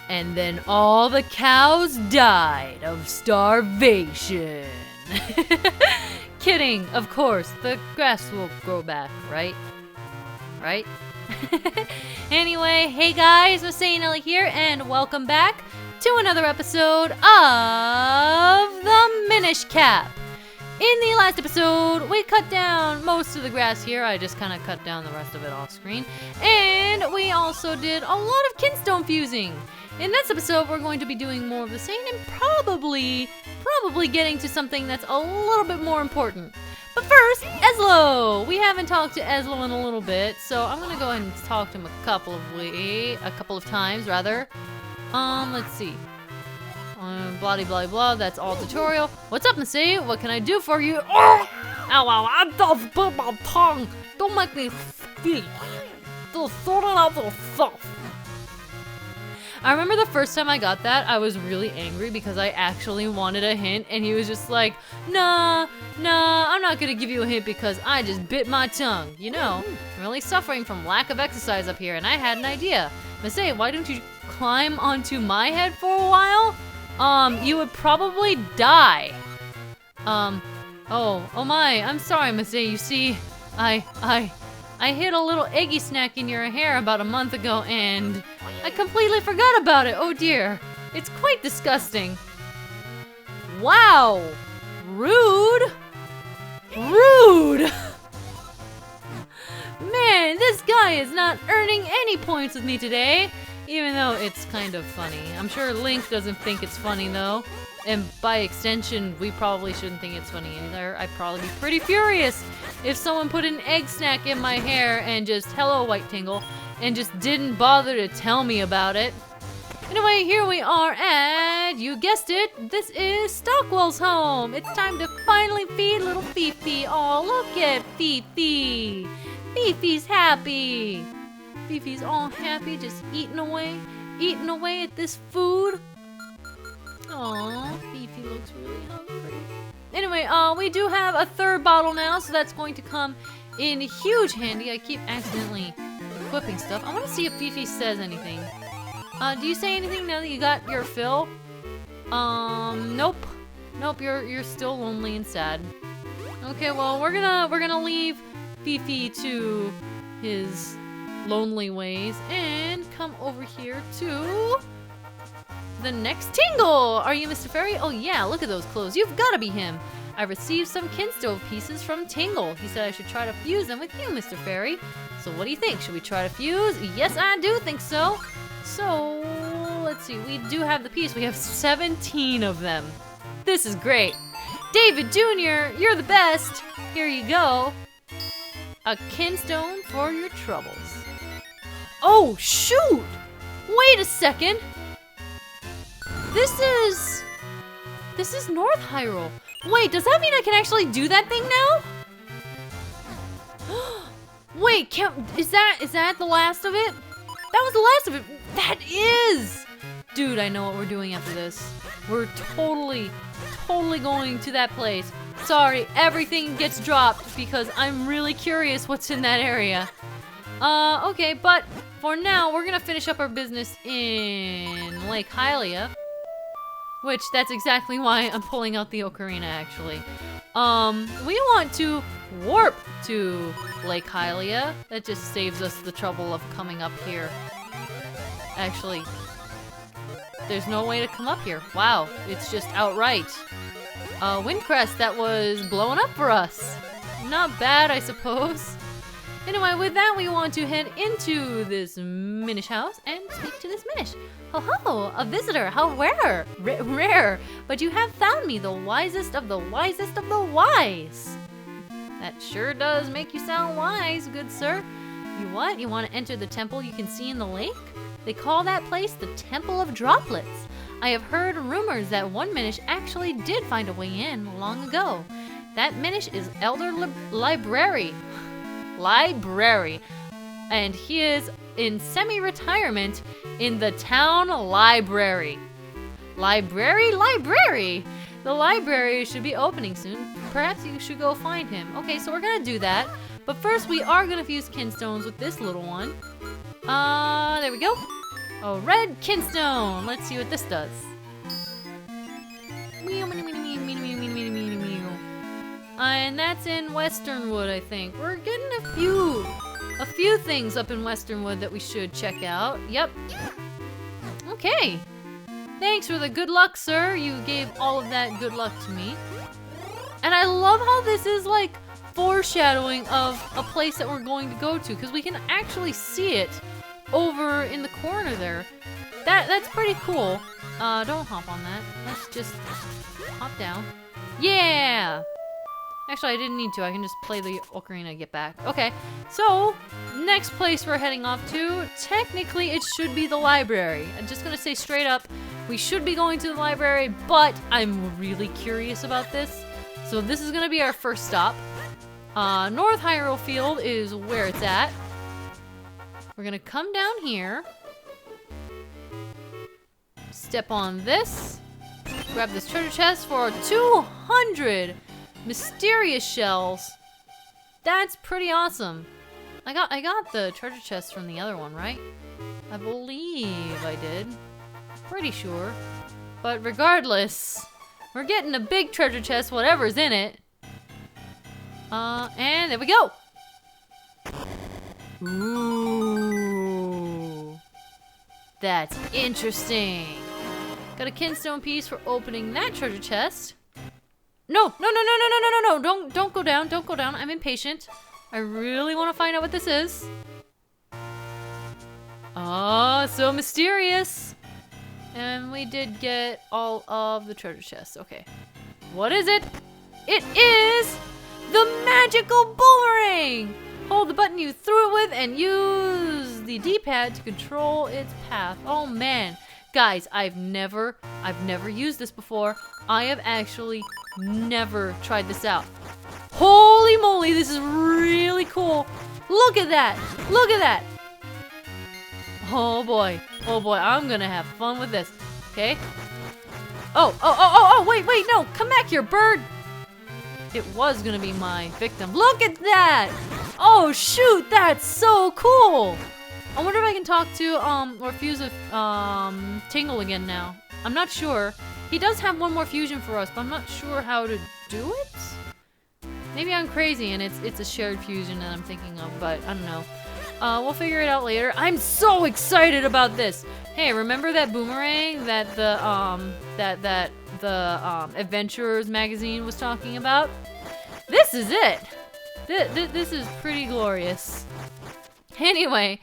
And then all the cows died of starvation. Kidding, of course. The grass will grow back, right? Right? Anyway, hey guys, MasaeAnela here, and welcome back to another episode of the Minish Cap. In the last episode, we cut down most of the grass here. I just kind of cut down the rest of it off screen. And we also did a lot of kinstone fusing. In this episode, we're going to be doing more of the same and probably getting to something that's a little bit more important. But first, Ezlo! We haven't talked to Ezlo in a little bit, so I'm gonna go ahead and talk to him a couple of times, rather. Let's see. Blah blah blah, that's all tutorial. What's up, Masae? What can I do for you? Oh! Ow, ow, I just bit my tongue. Don't make me speak. Just sort it out yourself. I remember the first time I got that, I was really angry because I actually wanted a hint, and he was just like, nah, I'm not gonna give you a hint because I just bit my tongue. You know, I'm really suffering from lack of exercise up here, and I had an idea. Masae, why don't you climb onto my head for a while? You would probably die. Oh my, I'm sorry, Masae. You see, I hid a little eggy snack in your hair about a month ago, and I completely forgot about it. Oh dear, it's quite disgusting. Wow, rude. Man, this guy is not earning any points with me today. Even though it's kind of funny. I'm sure Link doesn't think it's funny though. And by extension, we probably shouldn't think it's funny either. I'd probably be pretty furious if someone put an egg snack in my hair and just, hello White Tingle, and just didn't bother to tell me about it. Anyway, here we are at, you guessed it, this is Stockwell's home. It's time to finally feed little Fifi. Oh, look at Fifi. Fifi's happy. Fifi's all happy, just eating away at this food. Aww, Fifi looks really hungry. Anyway, we do have a third bottle now, so that's going to come in huge handy. I keep accidentally equipping stuff. I want to see if Fifi says anything. Do you say anything now that you got your fill? Nope. Nope, you're still lonely and sad. Okay, well, we're gonna leave Fifi to his lonely ways and come over here to the next Tingle. Are you Mr. Fairy? Oh yeah, look at those clothes. You've got to be him. I received some kinstone pieces from Tingle. He said I should try to fuse them with you, Mr. Fairy. So what do you think? Should we try to fuse? Yes, I do think so. So let's see. We do have the piece. We have 17 of them. This is great. David Jr., you're the best. Here you go. A kinstone for your troubles. Oh, shoot! Wait a second! This is North Hyrule. Wait, does that mean I can actually do that thing now? Wait, is that the last of it? That was the last of it! That is! Dude, I know what we're doing after this. We're totally going to that place. Sorry, everything gets dropped because I'm really curious what's in that area. Okay, but for now, we're gonna finish up our business in Lake Hylia. Which, that's exactly why I'm pulling out the ocarina, actually. We want to warp to Lake Hylia. That just saves us the trouble of coming up here. Actually, there's no way to come up here. Wow, it's just outright. Windcrest that was blowing up for us. Not bad, I suppose. Anyway, with that, we want to head into this Minish house and speak to this Minish. Ho, a visitor, how rare. Rare, but you have found me, the wisest of the wisest of the wise. That sure does make you sound wise, good sir. You what? You want to enter the temple you can see in the lake? They call that place the Temple of Droplets. I have heard rumors that one Minish actually did find a way in long ago. That Minish is Elder Library, and he is in semi-retirement in the town library. Library! The library should be opening soon. Perhaps you should go find him. Okay, so we're gonna do that. But first, we are gonna fuse kinstones with this little one. There we go. Oh, red kinstone. Let's see what this does. And that's in Westernwood, I think. We're getting a few things up in Westernwood that we should check out. Yep. Okay. Thanks for the good luck, sir. You gave all of that good luck to me. And I love how this is like foreshadowing of a place that we're going to go to, because we can actually see it over in the corner there. That's pretty cool. Don't hop on that. Let's just hop down. Yeah! Actually, I didn't need to. I can just play the ocarina and get back. Okay, so next place we're heading off to, technically it should be the library. I'm just gonna say straight up, we should be going to the library, but I'm really curious about this. So this is gonna be our first stop. North Hyrule Field is where it's at. We're gonna come down here. Step on this. Grab this treasure chest for 200 mysterious shells. That's pretty awesome. I got the treasure chest from the other one, right? I believe I did. Pretty sure. But regardless, we're getting a big treasure chest, whatever's in it. And there we go. Ooh. That's interesting. Got a kinstone piece for opening that treasure chest. No. Don't go down. Don't go down. I'm impatient. I really want to find out what this is. Oh, so mysterious. And we did get all of the treasure chests. Okay. What is it? It is the magical boomerang! Hold the button you threw it with and use the D-pad to control its path. Oh man. Guys, I've never used this before. I have actually never tried this out. Holy moly, this is really cool. Look at that. Look at that. Oh boy, I'm gonna have fun with this. Okay. Oh, wait, no, come back here, bird. It was gonna be my victim. Look at that. Oh shoot, that's so cool. I wonder if I can talk to, or fuse with, Tingle again now. I'm not sure. He does have one more fusion for us, but I'm not sure how to do it? Maybe I'm crazy and it's a shared fusion that I'm thinking of, but I don't know. We'll figure it out later. I'm so excited about this. Hey, remember that boomerang that the Adventurers magazine was talking about? This is it. This is pretty glorious. Anyway,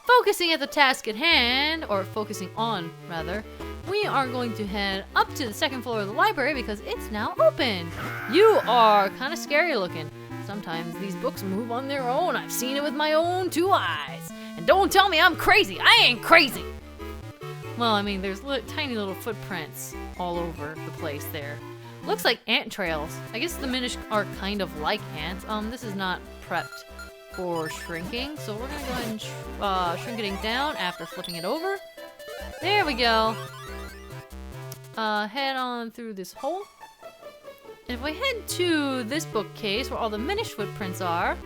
focusing at the task at hand, or focusing on, rather, we are going to head up to the second floor of the library because it's now open. You are kind of scary looking. Sometimes these books move on their own. I've seen it with my own 2 eyes. And don't tell me I'm crazy. I ain't crazy. Well, I mean, there's tiny little footprints all over the place there. Looks like ant trails. I guess the Minish are kind of like ants. This is not prepped for shrinking, so we're gonna go ahead and shrink it down after flipping it over. There we go. Head on through this hole. If we head to this bookcase where all the Minish footprints are,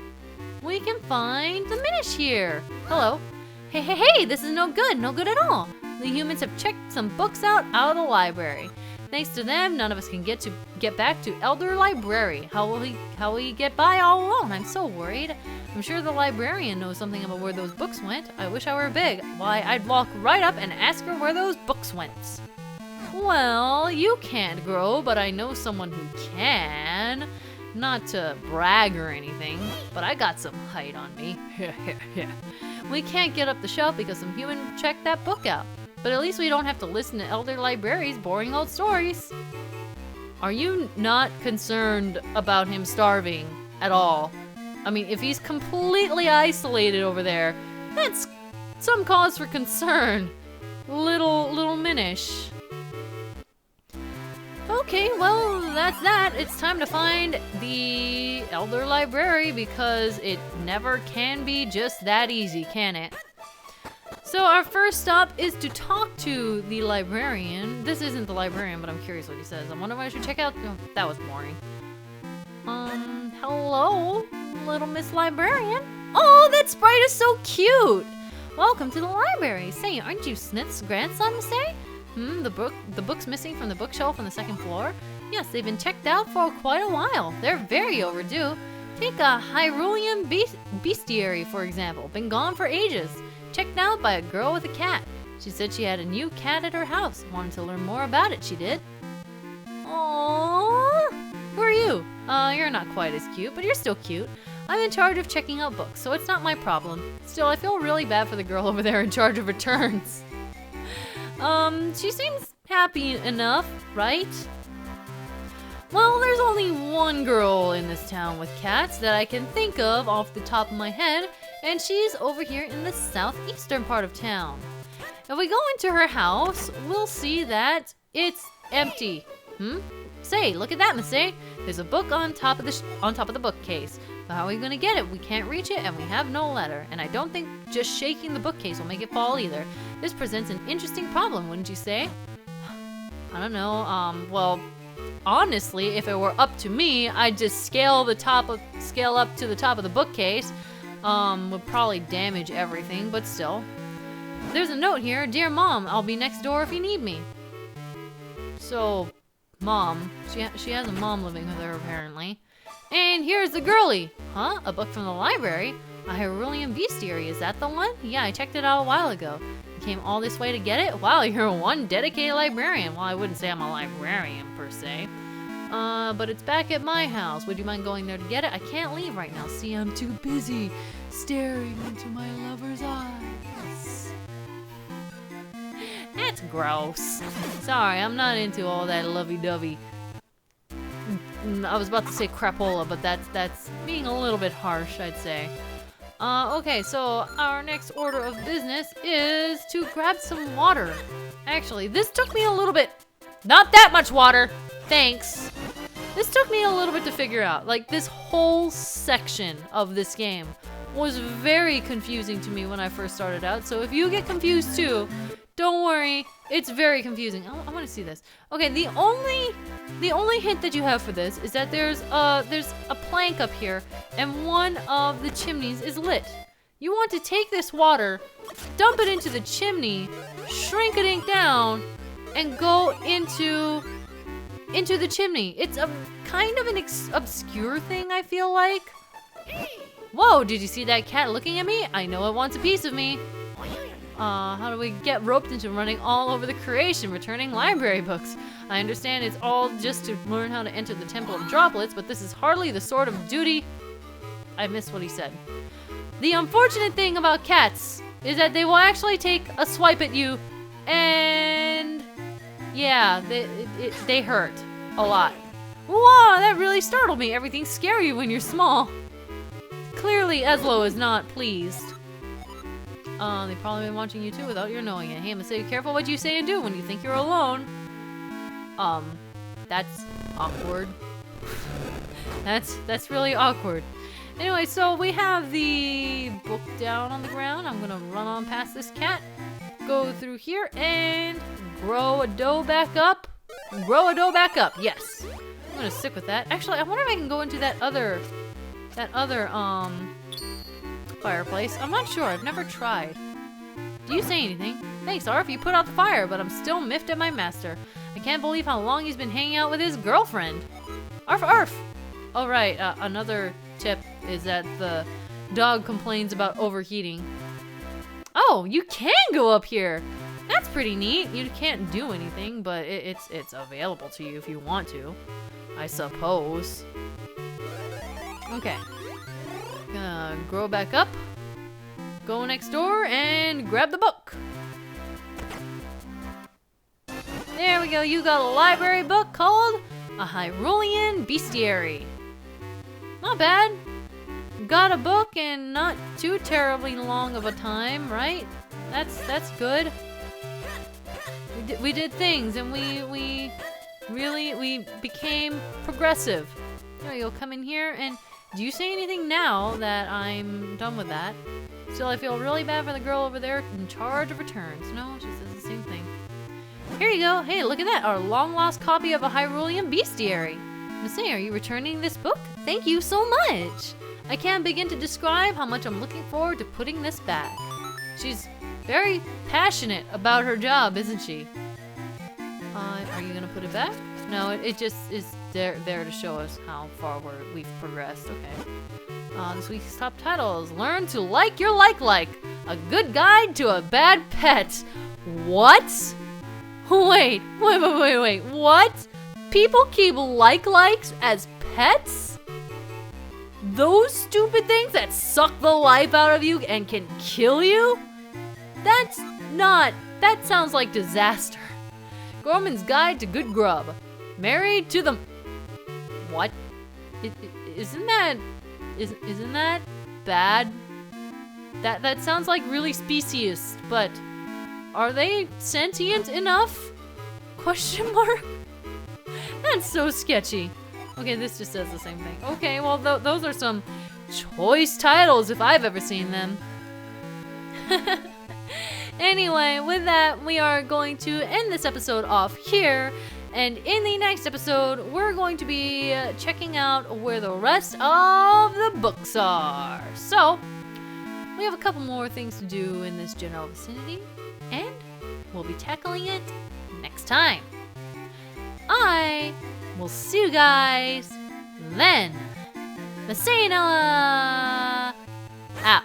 we can find the Minish here. Hello. Hey, this is no good at all. The humans have checked some books out of the library. Thanks to them, none of us can get back to Elder Library. How will he get by all alone? I'm so worried. I'm sure the librarian knows something about where those books went. I wish I were big. Why, I'd walk right up and ask her where those books went. Well, you can't grow, but I know someone who can. Not to brag or anything, but I got some height on me. We can't get up the shelf because some human checked that book out. But at least we don't have to listen to Elder Library's boring old stories. Are you not concerned about him starving at all? I mean, if he's completely isolated over there, that's some cause for concern. Little Minish. Okay, well, that's that. It's time to find the Elder Library because it never can be just that easy, can it? So our first stop is to talk to the librarian. This isn't the librarian, but I'm curious what he says. I wonder what I should check out. Oh, that was boring. Hello, little Miss Librarian. Oh, that sprite is so cute. Welcome to the library. Say, aren't you Snith's grandson, Masay? The book's missing from the bookshelf on the second floor? Yes, they've been checked out for quite a while. They're very overdue. Take a Hyrulean bestiary, for example. Been gone for ages. Checked out by a girl with a cat. She said she had a new cat at her house. Wanted to learn more about it, she did. Aww. Who are you? You're not quite as cute, but you're still cute. I'm in charge of checking out books, so it's not my problem. Still, I feel really bad for the girl over there in charge of returns. She seems happy enough, right? Well, there's only one girl in this town with cats that I can think of off the top of my head, and she's over here in the southeastern part of town. If we go into her house, we'll see that it's empty. Say, look at that, Masay. There's a book on top of the bookcase. But how are we gonna get it? We can't reach it, and we have no ladder. And I don't think just shaking the bookcase will make it fall either. This presents an interesting problem, wouldn't you say? I don't know. Well, honestly, if it were up to me, I'd just scale up to the top of the bookcase. Would probably damage everything, but still. There's a note here. Dear Mom, I'll be next door if you need me. So, Mom. She has a mom living with her, apparently. And here's the girlie. Huh? A book from the library? A Hyrulean bestiary, is that the one? Yeah, I checked it out a while ago. You came all this way to get it? Wow, you're one dedicated librarian. Well, I wouldn't say I'm a librarian, per se. But it's back at my house. Would you mind going there to get it? I can't leave right now. See, I'm too busy staring into my lover's eyes. That's gross. Sorry, I'm not into all that lovey-dovey. I was about to say crapola, but that's being a little bit harsh, I'd say. Okay, so our next order of business is to grab some water. Actually, this took me a little bit... Not that much water! Thanks! This took me a little bit to figure out. Like, this whole section of this game was very confusing to me when I first started out, so if you get confused too, don't worry, it's very confusing. I want to see this. Okay, the only hint that you have for this is that there's a plank up here, and one of the chimneys is lit. You want to take this water, dump it into the chimney, shrink it down, and go into the chimney. It's a kind of an obscure thing, I feel like. Whoa, did you see that cat looking at me? I know it wants a piece of me. How do we get roped into running all over the creation, returning library books? I understand it's all just to learn how to enter the Temple of Droplets, but this is hardly the sort of duty... I missed what he said. The unfortunate thing about cats is that they will actually take a swipe at you, and... yeah, they hurt a lot. Wow, that really startled me. Everything's scary when you're small. Clearly, Eslo is not pleased. They've probably been watching you too without your knowing it. Hey, Masay, careful what you say and do when you think you're alone. That's awkward. That's really awkward. Anyway, so we have the book down on the ground. I'm gonna run on past this cat, go through here, and grow a dough back up. Grow a dough back up, yes. I'm gonna stick with that. Actually, I wonder if I can go into that other fireplace. I'm not sure, I've never tried. Do you say anything? Thanks, Arf, you put out the fire, but I'm still miffed at my master. I can't believe how long he's been hanging out with his girlfriend. Arf, Arf! Oh right, another tip is that the dog complains about overheating. Oh, you can go up here! That's pretty neat. You can't do anything, but it's available to you if you want to, I suppose. Okay. Gonna grow back up, go next door, and grab the book. There we go, you got a library book called A Hyrulean Bestiary. Not bad. Got a book in not too terribly long of a time, right? That's good. We did things, and we became progressive. There you go, come in here, and do you say anything now that I'm done with that? Still, I feel really bad for the girl over there in charge of returns. No, she says the same thing. Here you go. Hey, look at that. Our long-lost copy of A Hyrulean Bestiary. Masay, are you returning this book? Thank you so much. I can't begin to describe how much I'm looking forward to putting this back. She's very passionate about her job, isn't she? Are you gonna put it back? No, it just is there to show us how far we've progressed. Okay. This week's top titles: Learn to like your like. A good guide to a bad pet. What? Wait. What? People keep likes as pets? Those stupid things that suck the life out of you and can kill you? That sounds like disaster. Gorman's Guide to Good Grub. Married to the... What? Isn't that bad? That sounds like really specious, but are they sentient enough? Question mark? That's so sketchy. Okay, this just says the same thing. Okay, well, those are some choice titles if I've ever seen them. Anyway, with that, we are going to end this episode off here. And in the next episode, we're going to be checking out where the rest of the books are. So, we have a couple more things to do in this general vicinity, and we'll be tackling it next time. I will see you guys then. MasaeAnela out.